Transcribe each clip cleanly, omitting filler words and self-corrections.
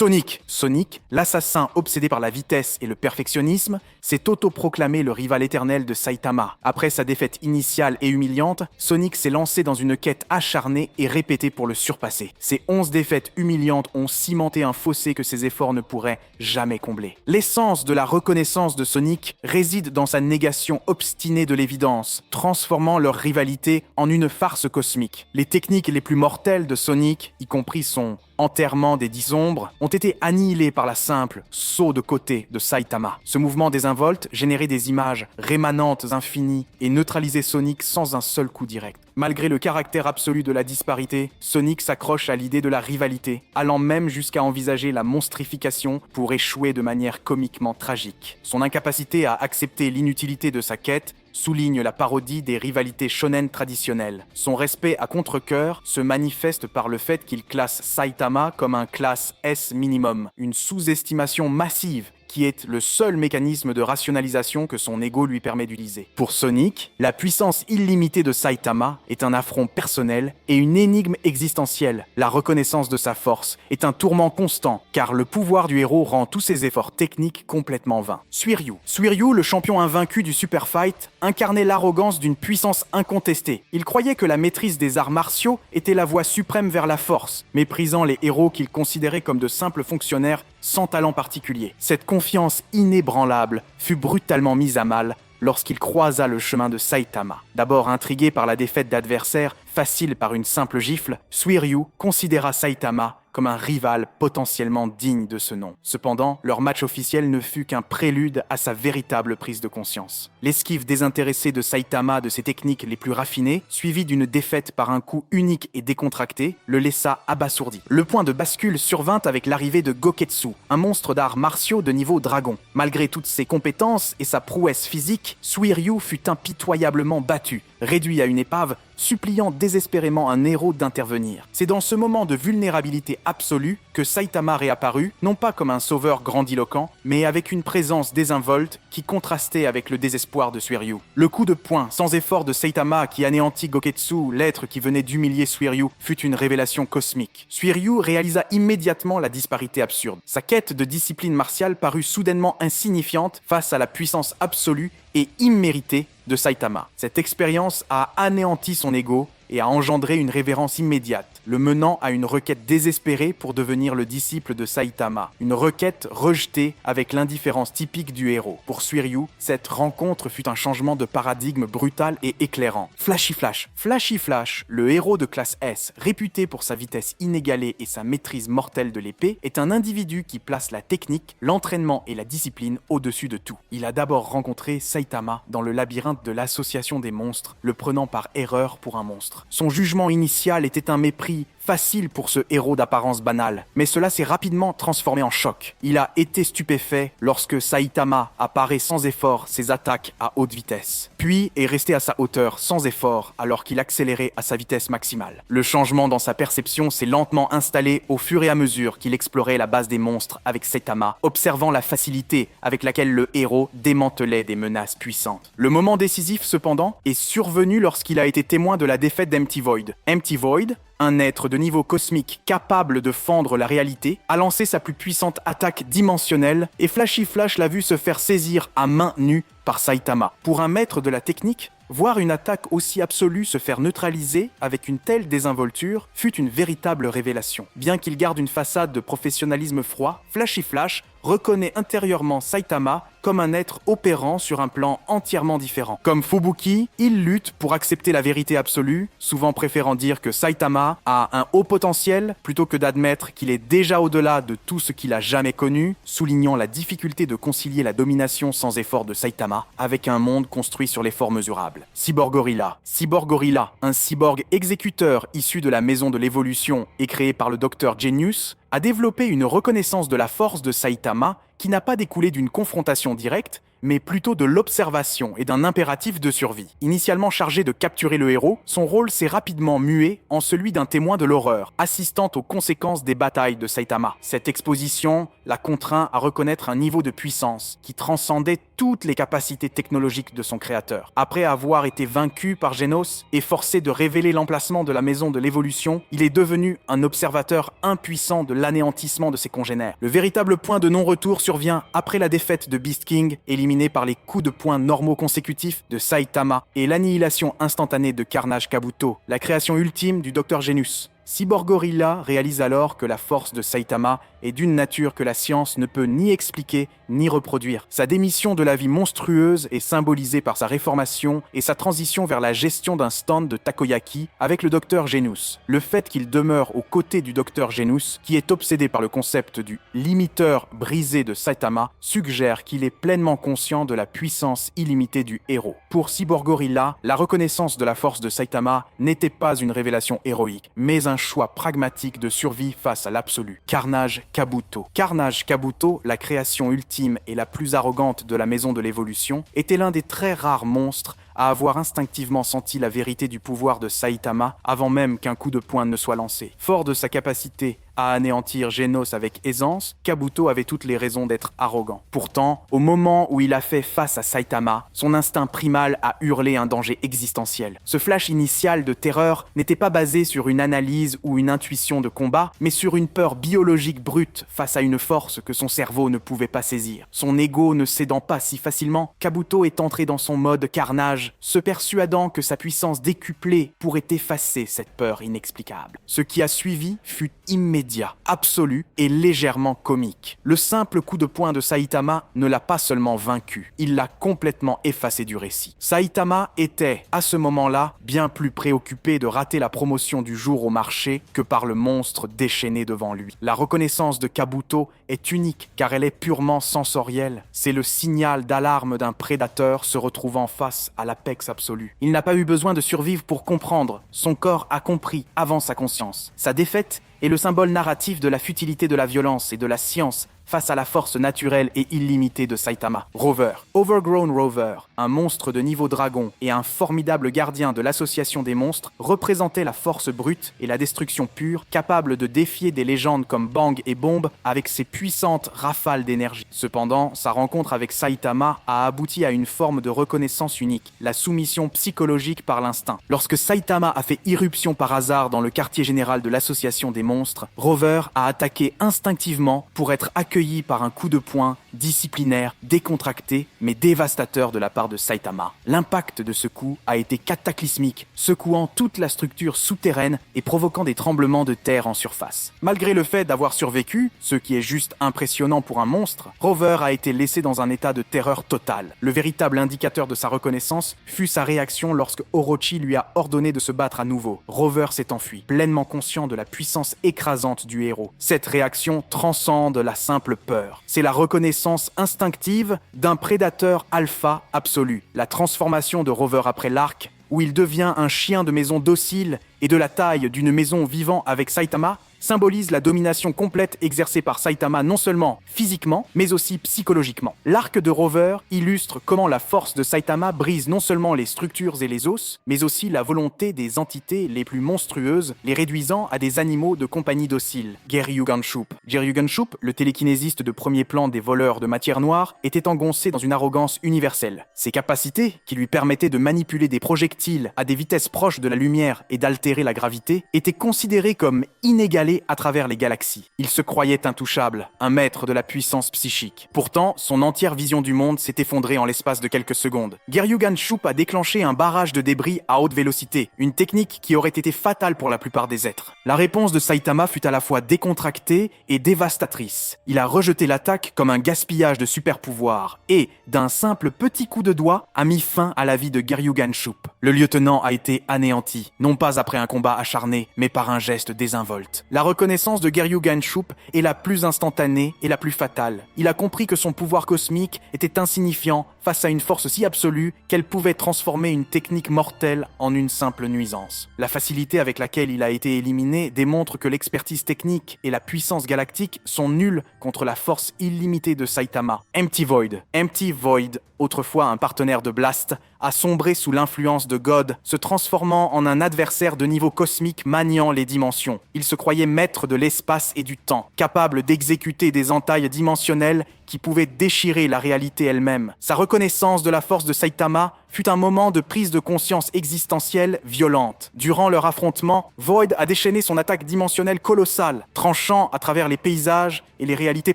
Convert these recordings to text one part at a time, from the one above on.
Sonic. Sonic, l'assassin obsédé par la vitesse et le perfectionnisme, s'est autoproclamé le rival éternel de Saitama. Après sa défaite initiale et humiliante, Sonic s'est lancé dans une quête acharnée et répétée pour le surpasser. Ces 11 défaites humiliantes ont cimenté un fossé que ses efforts ne pourraient jamais combler. L'essence de la reconnaissance de Sonic réside dans sa négation obstinée de l'évidence, transformant leur rivalité en une farce cosmique. Les techniques les plus mortelles de Sonic, y compris son enterrement des 10 ombres, ont été annihilés par la simple saut de côté de Saitama. Ce mouvement désinvolte générait des images rémanentes infinies et neutralisait Sonic sans un seul coup direct. Malgré le caractère absolu de la disparité, Sonic s'accroche à l'idée de la rivalité, allant même jusqu'à envisager la monstrification pour échouer de manière comiquement tragique. Son incapacité à accepter l'inutilité de sa quête souligne la parodie des rivalités shonen traditionnelles. Son respect à contre-cœur se manifeste par le fait qu'il classe Saitama comme un classe S minimum, une sous-estimation massive qui est le seul mécanisme de rationalisation que son ego lui permet d'utiliser. Pour Sonic, la puissance illimitée de Saitama est un affront personnel et une énigme existentielle. La reconnaissance de sa force est un tourment constant, car le pouvoir du héros rend tous ses efforts techniques complètement vains. Suiryu. Suiryu, le champion invaincu du Super Fight, incarnait l'arrogance d'une puissance incontestée. Il croyait que la maîtrise des arts martiaux était la voie suprême vers la force, méprisant les héros qu'il considérait comme de simples fonctionnaires sans talent particulier. Cette confiance inébranlable fut brutalement mise à mal lorsqu'il croisa le chemin de Saitama. D'abord intrigué par la défaite d'adversaires facile par une simple gifle, Suiryu considéra Saitama comme un rival potentiellement digne de ce nom. Cependant, leur match officiel ne fut qu'un prélude à sa véritable prise de conscience. L'esquive désintéressée de Saitama de ses techniques les plus raffinées, suivie d'une défaite par un coup unique et décontracté, le laissa abasourdi. Le point de bascule survint avec l'arrivée de Goketsu, un monstre d'arts martiaux de niveau dragon. Malgré toutes ses compétences et sa prouesse physique, Suiryu fut impitoyablement battu, réduit à une épave, suppliant désespérément un héros d'intervenir. C'est dans ce moment de vulnérabilité absolue que Saitama réapparut, non pas comme un sauveur grandiloquent, mais avec une présence désinvolte qui contrastait avec le désespoir de Suiryu. Le coup de poing sans effort de Saitama qui anéantit Goketsu, l'être qui venait d'humilier Suiryu, fut une révélation cosmique. Suiryu réalisa immédiatement la disparité absurde. Sa quête de discipline martiale parut soudainement insignifiante face à la puissance absolue et imméritée de Saitama. Cette expérience a anéanti son ego et a engendré une révérence immédiate, le menant à une requête désespérée pour devenir le disciple de Saitama. Une requête rejetée avec l'indifférence typique du héros. Pour Suiryu, cette rencontre fut un changement de paradigme brutal et éclairant. Flashy Flash. Flashy Flash, le héros de classe S, réputé pour sa vitesse inégalée et sa maîtrise mortelle de l'épée, est un individu qui place la technique, l'entraînement et la discipline au-dessus de tout. Il a d'abord rencontré Saitama dans le labyrinthe de l'association des monstres, le prenant par erreur pour un monstre. Son jugement initial était un mépris facile pour ce héros d'apparence banale, mais cela s'est rapidement transformé en choc. Il a été stupéfait lorsque Saitama apparaît sans effort ses attaques à haute vitesse, puis est resté à sa hauteur sans effort alors qu'il accélérait à sa vitesse maximale. Le changement dans sa perception s'est lentement installé au fur et à mesure qu'il explorait la base des monstres avec Saitama, observant la facilité avec laquelle le héros démantelait des menaces puissantes. Le moment décisif, cependant, est survenu lorsqu'il a été témoin de la défaite d'Empty Void. Empty Void, un être de niveau cosmique capable de fendre la réalité, a lancé sa plus puissante attaque dimensionnelle et Flashy Flash l'a vu se faire saisir à main nue par Saitama. Pour un maître de la technique, voir une attaque aussi absolue se faire neutraliser avec une telle désinvolture fut une véritable révélation. Bien qu'il garde une façade de professionnalisme froid, Flashy Flash reconnaît intérieurement Saitama comme un être opérant sur un plan entièrement différent. Comme Fubuki, il lutte pour accepter la vérité absolue, souvent préférant dire que Saitama a un haut potentiel plutôt que d'admettre qu'il est déjà au-delà de tout ce qu'il a jamais connu, soulignant la difficulté de concilier la domination sans effort de Saitama avec un monde construit sur les formes durables. Cyborg Gorilla. Cyborg Gorilla, un cyborg exécuteur issu de la maison de l'évolution et créé par le Dr Genius, a développé une reconnaissance de la force de Saitama qui n'a pas découlé d'une confrontation directe, mais plutôt de l'observation et d'un impératif de survie. Initialement chargé de capturer le héros, son rôle s'est rapidement mué en celui d'un témoin de l'horreur, assistant aux conséquences des batailles de Saitama. Cette exposition l'a contraint à reconnaître un niveau de puissance qui transcendait toutes les capacités technologiques de son créateur. Après avoir été vaincu par Genos et forcé de révéler l'emplacement de la maison de l'évolution, il est devenu un observateur impuissant de l'anéantissement de ses congénères. Le véritable point de non-retour survient après la défaite de Beast King, éliminé par les coups de poing normaux consécutifs de Saitama et l'annihilation instantanée de Carnage Kabuto, la création ultime du Dr Genus. Cyborg Gorilla réalise alors que la force de Saitama est d'une nature que la science ne peut ni expliquer ni reproduire. Sa démission de la vie monstrueuse est symbolisée par sa réformation et sa transition vers la gestion d'un stand de takoyaki avec le Dr Genus. Le fait qu'il demeure aux côtés du Dr Genus, qui est obsédé par le concept du limiteur brisé de Saitama, suggère qu'il est pleinement conscient de la puissance illimitée du héros. Pour Cyborg Gorilla, la reconnaissance de la force de Saitama n'était pas une révélation héroïque, mais un choix pragmatique de survie face à l'absolu. Carnage Kabuto. Carnage Kabuto, la création ultime et la plus arrogante de la maison de l'évolution, était l'un des très rares monstres à avoir instinctivement senti la vérité du pouvoir de Saitama avant même qu'un coup de poing ne soit lancé. Fort de sa capacité à anéantir Genos avec aisance, Kabuto avait toutes les raisons d'être arrogant. Pourtant, au moment où il a fait face à Saitama, son instinct primal a hurlé un danger existentiel. Ce flash initial de terreur n'était pas basé sur une analyse ou une intuition de combat, mais sur une peur biologique brute face à une force que son cerveau ne pouvait pas saisir. Son ego ne cédant pas si facilement, Kabuto est entré dans son mode carnage, se persuadant que sa puissance décuplée pourrait effacer cette peur inexplicable. Ce qui a suivi fut immédiat, absolu et légèrement comique. Le simple coup de poing de Saitama ne l'a pas seulement vaincu, il l'a complètement effacé du récit. Saitama était, à ce moment-là, bien plus préoccupé de rater la promotion du jour au marché que par le monstre déchaîné devant lui. La reconnaissance de Kabuto est unique car elle est purement sensorielle. C'est le signal d'alarme d'un prédateur se retrouvant face à l'apex absolu. Il n'a pas eu besoin de survivre pour comprendre. Son corps a compris avant sa conscience. Sa défaite est le symbole narratif de la futilité de la violence et de la science face à la force naturelle et illimitée de Saitama. Rover. Overgrown Rover, un monstre de niveau dragon et un formidable gardien de l'association des monstres, représentait la force brute et la destruction pure, capable de défier des légendes comme Bang et Bomb avec ses puissantes rafales d'énergie. Cependant, sa rencontre avec Saitama a abouti à une forme de reconnaissance unique, la soumission psychologique par l'instinct. Lorsque Saitama a fait irruption par hasard dans le quartier général de l'association des monstres, Rover a attaqué instinctivement pour être accueilli par un coup de poing disciplinaire, décontracté, mais dévastateur de la part de Saitama. L'impact de ce coup a été cataclysmique, secouant toute la structure souterraine et provoquant des tremblements de terre en surface. Malgré le fait d'avoir survécu, ce qui est juste impressionnant pour un monstre, Rover a été laissé dans un état de terreur totale. Le véritable indicateur de sa reconnaissance fut sa réaction lorsque Orochi lui a ordonné de se battre à nouveau. Rover s'est enfui, pleinement conscient de la puissance écrasante du héros. Cette réaction transcende la simple peur. C'est la reconnaissance instinctive d'un prédateur alpha absolu. La transformation de Rover après l'arc, où il devient un chien de maison docile et de la taille d'une maison vivant avec Saitama, symbolise la domination complète exercée par Saitama non seulement physiquement, mais aussi psychologiquement. L'arc de Rover illustre comment la force de Saitama brise non seulement les structures et les os, mais aussi la volonté des entités les plus monstrueuses, les réduisant à des animaux de compagnie docile. Geryuganshoop. Geryuganshoop, le télékinésiste de premier plan des voleurs de matière noire, était engoncé dans une arrogance universelle. Ses capacités, qui lui permettaient de manipuler des projectiles à des vitesses proches de la lumière et d'altérer la gravité, étaient considérées comme inégalées à travers les galaxies. Il se croyait intouchable, un maître de la puissance psychique. Pourtant, son entière vision du monde s'est effondrée en l'espace de quelques secondes. Geryuganshoop a déclenché un barrage de débris à haute vélocité, une technique qui aurait été fatale pour la plupart des êtres. La réponse de Saitama fut à la fois décontractée et dévastatrice. Il a rejeté l'attaque comme un gaspillage de super-pouvoirs et, d'un simple petit coup de doigt, a mis fin à la vie de Geryuganshoop. Le lieutenant a été anéanti, non pas après un combat acharné, mais par un geste désinvolte. La reconnaissance de Geryuganshoop est la plus instantanée et la plus fatale. Il a compris que son pouvoir cosmique était insignifiant face à une force si absolue qu'elle pouvait transformer une technique mortelle en une simple nuisance. La facilité avec laquelle il a été éliminé démontre que l'expertise technique et la puissance galactique sont nulles contre la force illimitée de Saitama. Empty Void, autrefois un partenaire de Blast, a sombré sous l'influence de God, se transformant en un adversaire de niveau cosmique maniant les dimensions. Il se croyait maître de l'espace et du temps, capable d'exécuter des entailles dimensionnelles qui pouvaient déchirer la réalité elle-même. Sa reconnaissance de la force de Saitama fut un moment de prise de conscience existentielle violente. Durant leur affrontement, Void a déchaîné son attaque dimensionnelle colossale, tranchant à travers les paysages et les réalités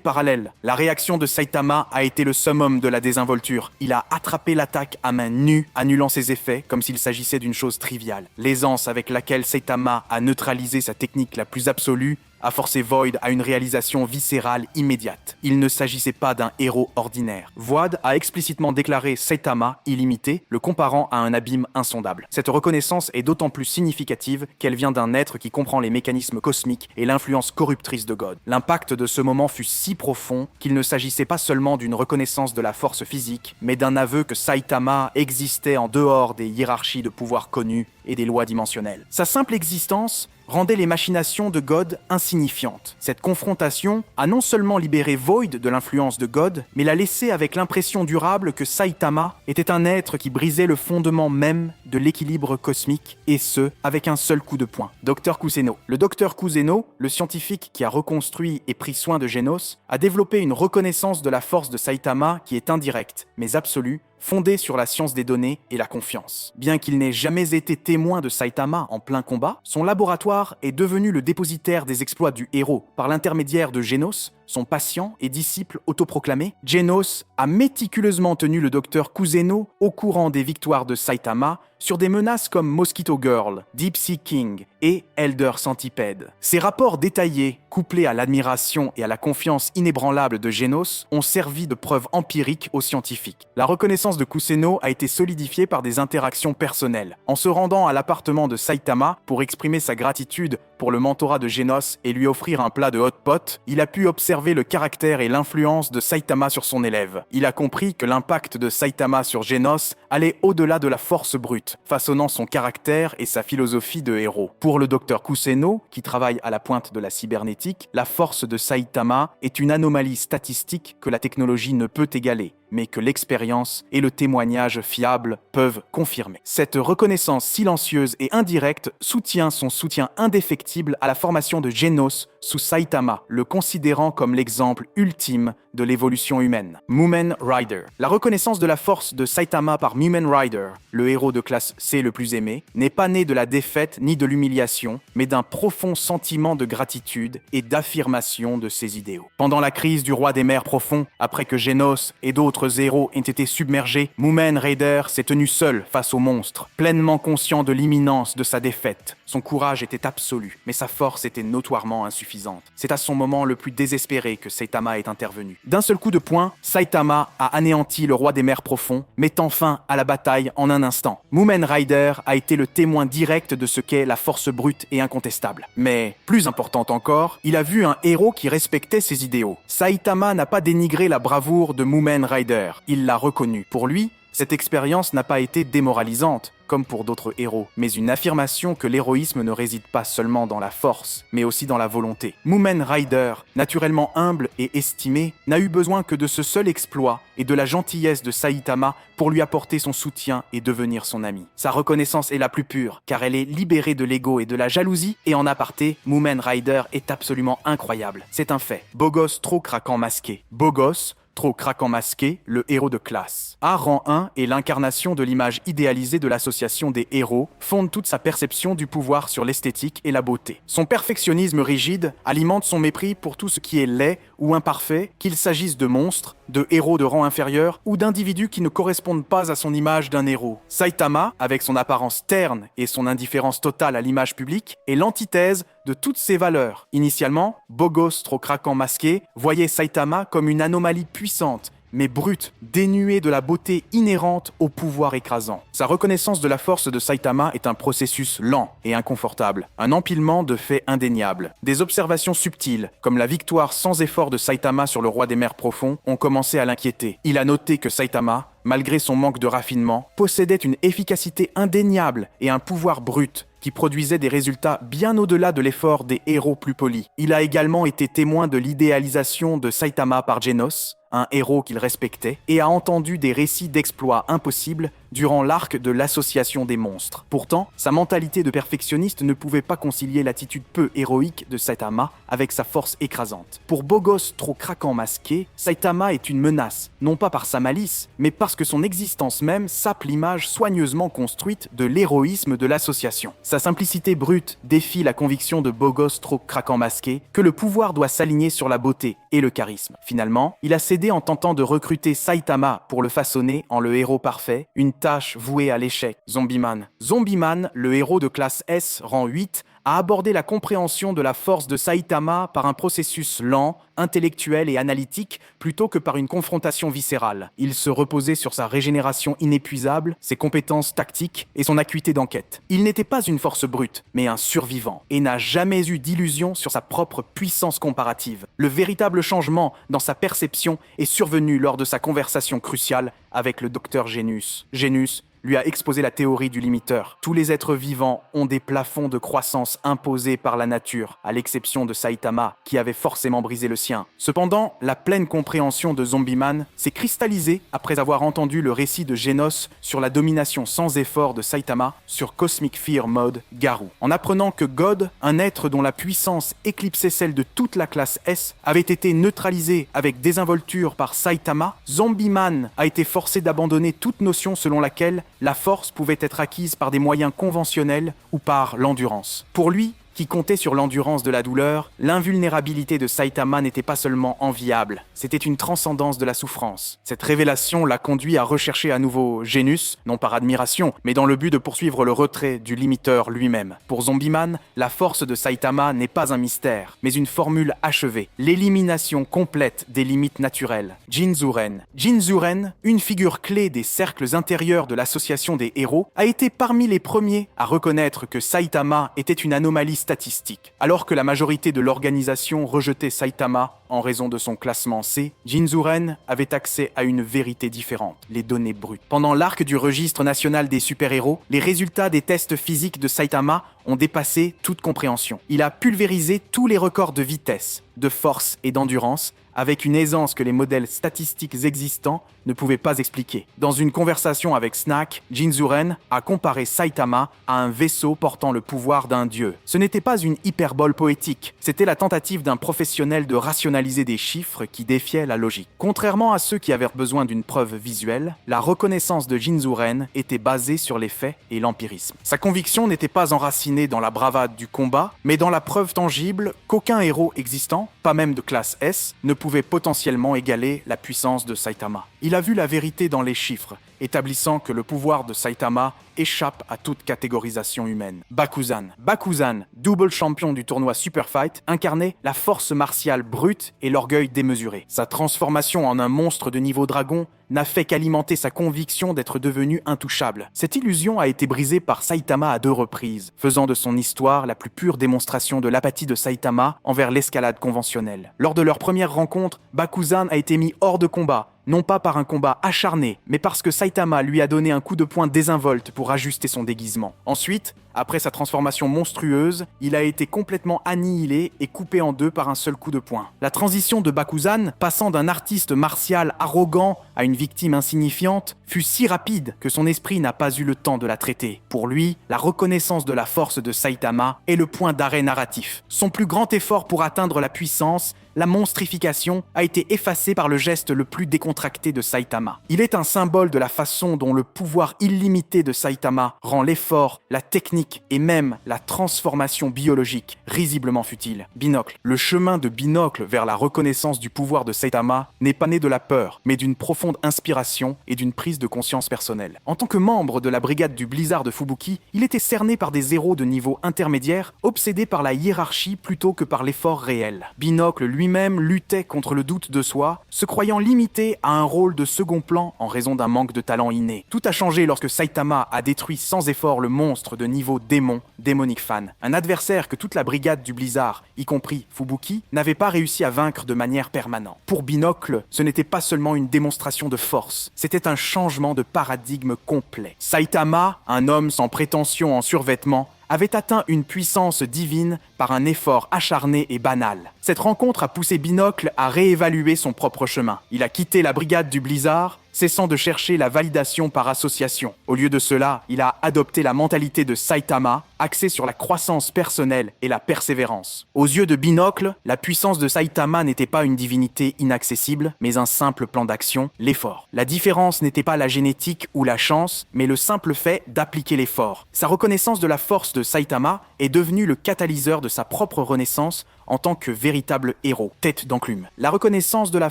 parallèles. La réaction de Saitama a été le summum de la désinvolture. Il a attrapé l'attaque à main nue, annulant ses effets comme s'il s'agissait d'une chose triviale. L'aisance avec laquelle Saitama a neutralisé sa technique la plus absolue a forcé Void à une réalisation viscérale immédiate. Il ne s'agissait pas d'un héros ordinaire. Void a explicitement déclaré Saitama illimité, le comparant à un abîme insondable. Cette reconnaissance est d'autant plus significative qu'elle vient d'un être qui comprend les mécanismes cosmiques et l'influence corruptrice de God. L'impact de ce moment fut si profond qu'il ne s'agissait pas seulement d'une reconnaissance de la force physique, mais d'un aveu que Saitama existait en dehors des hiérarchies de pouvoir connues et des lois dimensionnelles. Sa simple existence rendait les machinations de God insignifiantes. Cette confrontation a non seulement libéré Void de l'influence de God, mais l'a laissé avec l'impression durable que Saitama était un être qui brisait le fondement même de l'équilibre cosmique, et ce, avec un seul coup de poing. Dr Kuseno. Le Dr Kuseno, le scientifique qui a reconstruit et pris soin de Genos, a développé une reconnaissance de la force de Saitama qui est indirecte, mais absolue, fondée sur la science des données et la confiance. Bien qu'il n'ait jamais été témoin de Saitama en plein combat, son laboratoire est devenu le dépositaire des exploits du héros. Par l'intermédiaire de Genos, son patient et disciple autoproclamé, Genos a méticuleusement tenu le docteur Kuseno au courant des victoires de Saitama sur des menaces comme Mosquito Girl, Deep Sea King et Elder Centipede. Ces rapports détaillés, couplés à l'admiration et à la confiance inébranlable de Genos, ont servi de preuve empirique aux scientifiques. La reconnaissance de Kuseno a été solidifiée par des interactions personnelles. En se rendant à l'appartement de Saitama pour exprimer sa gratitude pour le mentorat de Genos et lui offrir un plat de hot pot, il a pu observer le caractère et l'influence de Saitama sur son élève. Il a compris que l'impact de Saitama sur Genos allait au-delà de la force brute, façonnant son caractère et sa philosophie de héros. Pour le docteur Kuseno, qui travaille à la pointe de la cybernétique, la force de Saitama est une anomalie statistique que la technologie ne peut égaler, mais que l'expérience et le témoignage fiable peuvent confirmer. Cette reconnaissance silencieuse et indirecte soutient son soutien indéfectible à la formation de Genos sous Saitama, le considérant comme l'exemple ultime de l'évolution humaine. Mumen Rider. La reconnaissance de la force de Saitama par Mumen Rider, le héros de classe C le plus aimé, n'est pas né de la défaite ni de l'humiliation, mais d'un profond sentiment de gratitude et d'affirmation de ses idéaux. Pendant la crise du roi des mers profonds, après que Genos et d'autres héros ont été submergés, Mumen Rider s'est tenu seul face au monstre, pleinement conscient de l'imminence de sa défaite. Son courage était absolu, mais sa force était notoirement insuffisante. C'est à son moment le plus désespéré que Saitama est intervenu. D'un seul coup de poing, Saitama a anéanti le roi des mers profonds, mettant fin à la bataille en un instant. Mumen Rider a été le témoin direct de ce qu'est la force brute et incontestable. Mais, plus important encore, il a vu un héros qui respectait ses idéaux. Saitama n'a pas dénigré la bravoure de Mumen Rider, il l'a reconnu. Pour lui, cette expérience n'a pas été démoralisante, comme pour d'autres héros, mais une affirmation que l'héroïsme ne réside pas seulement dans la force, mais aussi dans la volonté. Mumen Rider, naturellement humble et estimé, n'a eu besoin que de ce seul exploit et de la gentillesse de Saitama pour lui apporter son soutien et devenir son ami. Sa reconnaissance est la plus pure, car elle est libérée de l'ego et de la jalousie, et en aparté, Mumen Rider est absolument incroyable. C'est un fait. Beau gosse trop craquant masqué. Beau gosse, trop craquant masqué, le héros de classe. A rang 1 est l'incarnation de l'image idéalisée de l'association des héros, fonde toute sa perception du pouvoir sur l'esthétique et la beauté. Son perfectionnisme rigide alimente son mépris pour tout ce qui est laid ou imparfait, qu'il s'agisse de monstres, de héros de rang inférieur ou d'individus qui ne correspondent pas à son image d'un héros. Saitama, avec son apparence terne et son indifférence totale à l'image publique, est l'antithèse de toutes ces valeurs. Initialement, beau gosse trop craquant masqué voyait Saitama comme une anomalie puissante, mais brute, dénuée de la beauté inhérente au pouvoir écrasant. Sa reconnaissance de la force de Saitama est un processus lent et inconfortable, un empilement de faits indéniables. Des observations subtiles, comme la victoire sans effort de Saitama sur le roi des mers profonds, ont commencé à l'inquiéter. Il a noté que Saitama malgré son manque de raffinement, possédait une efficacité indéniable et un pouvoir brut qui produisait des résultats bien au-delà de l'effort des héros plus polis. Il a également été témoin de l'idéalisation de Saitama par Genos, un héros qu'il respectait, et a entendu des récits d'exploits impossibles durant l'arc de l'association des monstres. Pourtant, sa mentalité de perfectionniste ne pouvait pas concilier l'attitude peu héroïque de Saitama avec sa force écrasante. Pour beau gosse trop craquant masqué, Saitama est une menace, non pas par sa malice, mais parce que son existence même sape l'image soigneusement construite de l'héroïsme de l'association. Sa simplicité brute défie la conviction de beau gosse trop craquant masqué que le pouvoir doit s'aligner sur la beauté et le charisme. Finalement, il a cédé en tentant de recruter Saitama pour le façonner en le héros parfait, une tâche vouée à l'échec. Zombieman. Zombieman, le héros de classe S, rang 8, a abordé la compréhension de la force de Saitama par un processus lent, intellectuel et analytique plutôt que par une confrontation viscérale. Il se reposait sur sa régénération inépuisable, ses compétences tactiques et son acuité d'enquête. Il n'était pas une force brute, mais un survivant, et n'a jamais eu d'illusion sur sa propre puissance comparative. Le véritable changement dans sa perception est survenu lors de sa conversation cruciale avec le docteur Genos. Genos lui a exposé la théorie du limiteur. Tous les êtres vivants ont des plafonds de croissance imposés par la nature, à l'exception de Saitama, qui avait forcément brisé le sien. Cependant, la pleine compréhension de Zombieman s'est cristallisée après avoir entendu le récit de Genos sur la domination sans effort de Saitama sur Cosmic Fear Mode Garou. En apprenant que God, un être dont la puissance éclipsait celle de toute la classe S, avait été neutralisé avec désinvolture par Saitama, Zombieman a été forcé d'abandonner toute notion selon laquelle la force pouvait être acquise par des moyens conventionnels ou par l'endurance. Pour lui, qui comptait sur l'endurance de la douleur, l'invulnérabilité de Saitama n'était pas seulement enviable, c'était une transcendance de la souffrance. Cette révélation l'a conduit à rechercher à nouveau Genos, non par admiration, mais dans le but de poursuivre le retrait du limiteur lui-même. Pour Zombieman, la force de Saitama n'est pas un mystère, mais une formule achevée, l'élimination complète des limites naturelles. Jinzuren. Jinzuren, une figure clé des cercles intérieurs de l'association des héros, a été parmi les premiers à reconnaître que Saitama était une anomalie statistique. Alors que la majorité de l'organisation rejetait Saitama en raison de son classement C, Jinzuren avait accès à une vérité différente, les données brutes. Pendant l'arc du registre national des super-héros, les résultats des tests physiques de Saitama ont dépassé toute compréhension. Il a pulvérisé tous les records de vitesse, de force et d'endurance, avec une aisance que les modèles statistiques existants ne pouvaient pas expliquer. Dans une conversation avec Snack, Jinzuren a comparé Saitama à un vaisseau portant le pouvoir d'un dieu. Ce n'était pas une hyperbole poétique, c'était la tentative d'un professionnel de rationaliser des chiffres qui défiaient la logique. Contrairement à ceux qui avaient besoin d'une preuve visuelle, la reconnaissance de Jinzuren était basée sur les faits et l'empirisme. Sa conviction n'était pas enracinée dans la bravade du combat, mais dans la preuve tangible qu'aucun héros existant, pas même de classe S, ne pouvait potentiellement égaler la puissance de Saitama. Il a vu la vérité dans les chiffres, établissant que le pouvoir de Saitama échappe à toute catégorisation humaine. Bakuzan. Bakuzan, double champion du tournoi Super Fight, incarnait la force martiale brute et l'orgueil démesuré. Sa transformation en un monstre de niveau dragon n'a fait qu'alimenter sa conviction d'être devenu intouchable. Cette illusion a été brisée par Saitama à 2 reprises, faisant de son histoire la plus pure démonstration de l'apathie de Saitama envers l'escalade conventionnelle. Lors de leur première rencontre, Bakuzan a été mis hors de combat, non pas par un combat acharné, mais parce que Saitama lui a donné un coup de poing désinvolte pour ajuster son déguisement. Ensuite, après sa transformation monstrueuse, il a été complètement annihilé et coupé en 2 par un seul coup de poing. La transition de Bakuzan, passant d'un artiste martial arrogant à une victime insignifiante, fut si rapide que son esprit n'a pas eu le temps de la traiter. Pour lui, la reconnaissance de la force de Saitama est le point d'arrêt narratif. Son plus grand effort pour atteindre la puissance, la monstrification, a été effacé par le geste le plus décontracté de Saitama. Il est un symbole de la façon dont le pouvoir illimité de Saitama rend l'effort, la technique et même la transformation biologique risiblement futile. Binocle. Le chemin de Binocle vers la reconnaissance du pouvoir de Saitama n'est pas né de la peur, mais d'une profonde inspiration et d'une prise de conscience personnelle. En tant que membre de la brigade du Blizzard de Fubuki, il était cerné par des héros de niveau intermédiaire, obsédés par la hiérarchie plutôt que par l'effort réel. Binocle lui-même luttait contre le doute de soi, se croyant limité à un rôle de second plan en raison d'un manque de talent inné. Tout a changé lorsque Saitama a détruit sans effort le monstre de niveau démon, Demonic Fan, un adversaire que toute la brigade du Blizzard, y compris Fubuki, n'avait pas réussi à vaincre de manière permanente. Pour Binocle, ce n'était pas seulement une démonstration de force, c'était un changement de paradigme complet. Saitama, un homme sans prétention en survêtement, avait atteint une puissance divine par un effort acharné et banal. Cette rencontre a poussé Binocle à réévaluer son propre chemin. Il a quitté la brigade du Blizzard, cessant de chercher la validation par association. Au lieu de cela, il a adopté la mentalité de Saitama, axée sur la croissance personnelle et la persévérance. Aux yeux de Binocle, la puissance de Saitama n'était pas une divinité inaccessible, mais un simple plan d'action, l'effort. La différence n'était pas la génétique ou la chance, mais le simple fait d'appliquer l'effort. Sa reconnaissance de la force de Saitama est devenue le catalyseur de sa propre renaissance en tant que véritable héros, Tête d'Enclume. La reconnaissance de la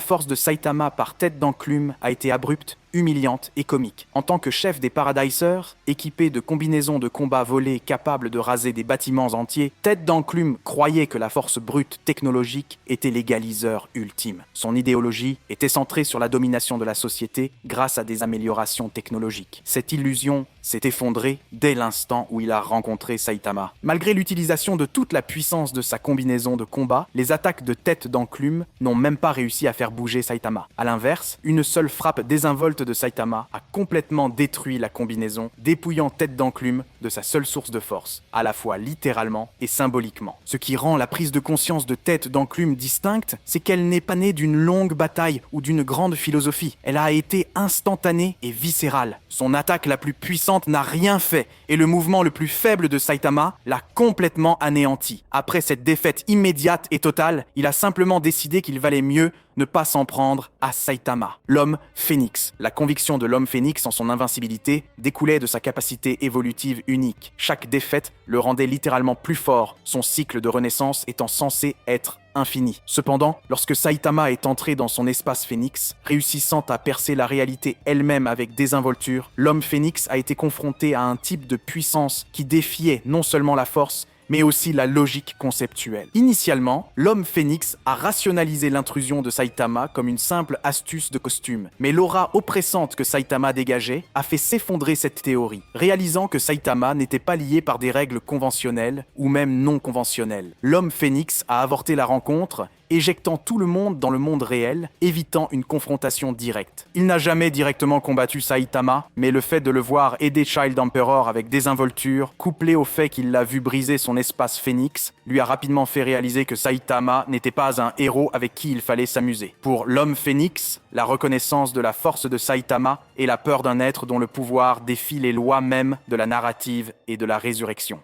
force de Saitama par Tête d'Enclume a été abrupte, humiliante et comique. En tant que chef des Paradisers, équipé de combinaisons de combat volées capables de raser des bâtiments entiers, Tête d'Enclume croyait que la force brute technologique était l'égaliseur ultime. Son idéologie était centrée sur la domination de la société grâce à des améliorations technologiques. Cette illusion s'est effondrée dès l'instant où il a rencontré Saitama. Malgré l'utilisation de toute la puissance de sa combinaison de combat, les attaques de Tête d'Enclume n'ont même pas réussi à faire bouger Saitama. À l'inverse, une seule frappe désinvolte de Saitama a complètement détruit la combinaison, dépouillant Tête d'Enclume de sa seule source de force, à la fois littéralement et symboliquement. Ce qui rend la prise de conscience de Tête d'Enclume distincte, c'est qu'elle n'est pas née d'une longue bataille ou d'une grande philosophie. Elle a été instantanée et viscérale. Son attaque la plus puissante n'a rien fait, et le mouvement le plus faible de Saitama l'a complètement anéanti. Après cette défaite immédiate et totale, il a simplement décidé qu'il valait mieux ne pas s'en prendre à Saitama, l'homme phénix. La conviction de l'homme phénix en son invincibilité découlait de sa capacité évolutive unique. Chaque défaite le rendait littéralement plus fort, son cycle de renaissance étant censé être infini. Cependant, lorsque Saitama est entré dans son espace phénix, réussissant à percer la réalité elle-même avec désinvolture, l'homme phénix a été confronté à un type de puissance qui défiait non seulement la force, mais aussi la logique conceptuelle. Initialement, l'homme phénix a rationalisé l'intrusion de Saitama comme une simple astuce de costume, mais l'aura oppressante que Saitama dégageait a fait s'effondrer cette théorie, réalisant que Saitama n'était pas lié par des règles conventionnelles ou même non conventionnelles. L'homme phénix a avorté la rencontre, éjectant tout le monde dans le monde réel, évitant une confrontation directe. Il n'a jamais directement combattu Saitama, mais le fait de le voir aider Child Emperor avec désinvolture, couplé au fait qu'il l'a vu briser son espace phénix, lui a rapidement fait réaliser que Saitama n'était pas un héros avec qui il fallait s'amuser. Pour l'homme phénix, la reconnaissance de la force de Saitama est la peur d'un être dont le pouvoir défie les lois mêmes de la narrative et de la résurrection.